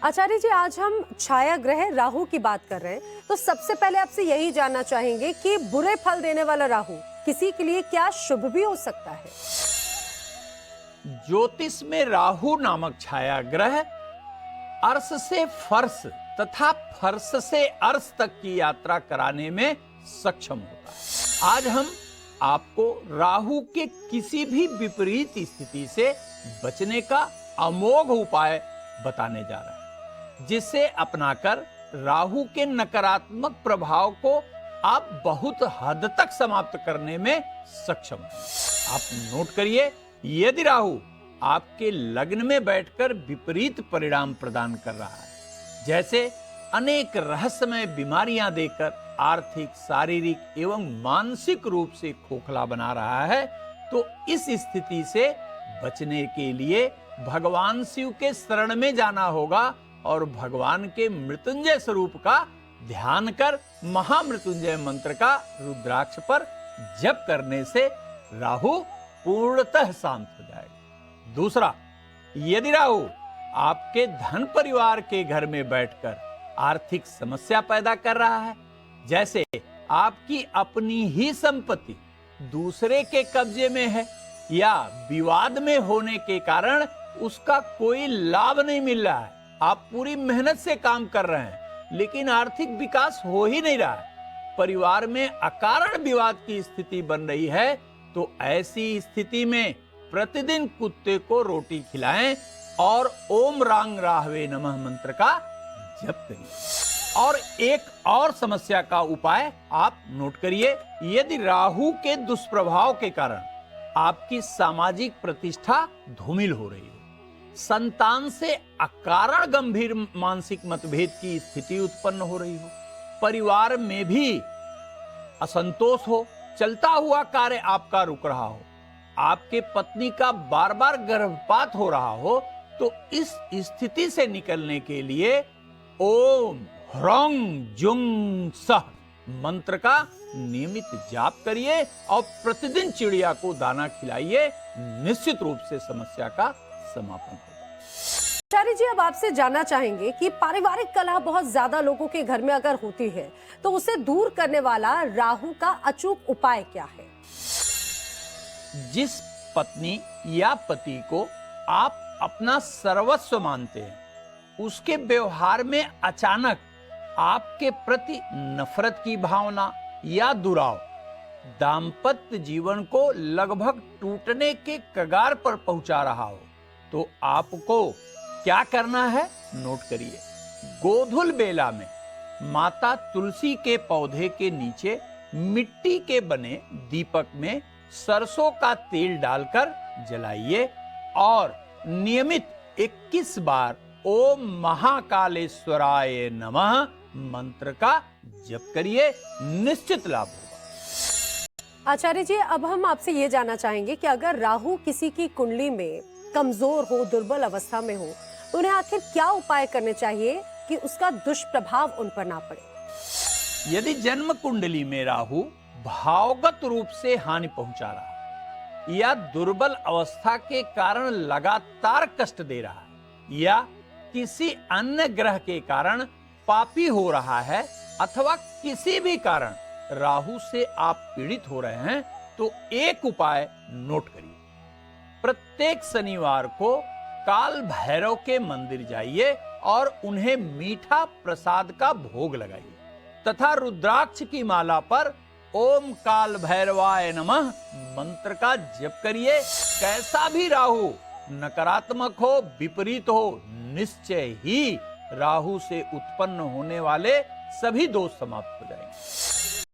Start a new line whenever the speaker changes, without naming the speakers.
आचार्य जी, आज हम छाया ग्रह राहु की बात कर रहे हैं, तो सबसे पहले आपसे यही जानना चाहेंगे कि बुरे फल देने वाला राहु किसी के लिए क्या शुभ भी हो सकता है?
ज्योतिष में राहु नामक छाया ग्रह अर्श से फर्श तथा फर्श से अर्श तक की यात्रा कराने में सक्षम होता है। आज हम आपको राहु के किसी भी विपरीत स्थिति से बचने का अमोघ उपाय बताने जा रहे हैं, जिसे अपनाकर राहु के नकारात्मक प्रभाव को आप बहुत हद तक समाप्त करने में सक्षम हैं। आप नोट करिए, यदि राहु आपके लग्न में बैठकर विपरीत परिणाम प्रदान कर रहा है, जैसे अनेक रहस्यमय बीमारियां देकर आर्थिक, शारीरिक एवं मानसिक रूप से खोखला बना रहा है, तो इस स्थिति से बचने के लिए भगवान शिव के शरण में जाना होगा और भगवान के मृत्युंजय स्वरूप का ध्यान कर महामृत्युंजय मंत्र का रुद्राक्ष पर जप करने से राहु पूर्णतः शांत हो जाएगा। दूसरा, यदि राहु आपके धन परिवार के घर में बैठकर आर्थिक समस्या पैदा कर रहा है, जैसे आपकी अपनी ही संपत्ति दूसरे के कब्जे में है या विवाद में होने के कारण उसका कोई लाभ नहीं मिल रहा है, आप पूरी मेहनत से काम कर रहे हैं लेकिन आर्थिक विकास हो ही नहीं रहा है, परिवार में अकारण विवाद की स्थिति बन रही है, तो ऐसी स्थिति में प्रतिदिन कुत्ते को रोटी खिलाएं और ओम रांग राहवे नमः मंत्र का जप करिए। और एक और समस्या का उपाय आप नोट करिए, यदि राहु के दुष्प्रभाव के कारण आपकी सामाजिक प्रतिष्ठा धूमिल हो रही हो, संतान से अकारण गंभीर मानसिक मतभेद की स्थिति उत्पन्न हो रही हो, परिवार में भी असंतोष हो, चलता हुआ कार्य आपका रुक रहा हो, आपके पत्नी का बार बार गर्भपात हो रहा हो, तो इस स्थिति से निकलने के लिए ओम ह्रौंग जुंग सह मंत्र का नियमित जाप करिए और प्रतिदिन चिड़िया को दाना खिलाइए, निश्चित रूप से समस्या का समापन होगा।
आचार्य जी, अब आपसे जानना चाहेंगे कि पारिवारिक कलह बहुत ज्यादा लोगों के घर में अगर होती है, तो उसे दूर करने वाला राहु का अचूक उपाय क्या है?
जिस पत्नी या पति को आप अपना सर्वस्व मानते हैं, उसके व्यवहार में अचानक आपके प्रति नफरत की भावना या दुराव दाम्पत्य जीवन को लगभग टूटने के कगार पर पहुंचा रहा हो, तो आपको क्या करना है, नोट करिए। गोधुल बेला में माता तुलसी के पौधे के नीचे मिट्टी के बने दीपक में सरसों का तेल डालकर जलाइए और नियमित 21 बार ओम महाकालेश्वराय नमः मंत्र का जप करिए, निश्चित लाभ होगा।
आचार्य जी, अब हम आपसे ये जानना चाहेंगे कि अगर राहु किसी की कुंडली में कमजोर हो, दुर्बल अवस्था में हो, तो उन्हें आखिर क्या उपाय करने चाहिए कि उसका दुष्प्रभाव उन पर ना पड़े?
यदि जन्म कुंडली में राहु भावगत रूप से हानि पहुंचा रहा है या दुर्बल अवस्था के कारण लगातार कष्ट दे रहा है या किसी अन्य ग्रह के कारण पापी हो रहा है अथवा किसी भी कारण राहु से आप पीड़ित हो रहे हैं, तो एक उपाय नोट करिए। प्रत्येक शनिवार को काल भैरव के मंदिर जाइए और उन्हें मीठा प्रसाद का भोग लगाइए तथा रुद्राक्ष की माला पर ओम काल भैरवाय नमः मंत्र का जप करिए। कैसा भी राहु नकारात्मक हो, विपरीत हो, निश्चय ही राहु से उत्पन्न होने वाले सभी दोष समाप्त हो जाएंगे।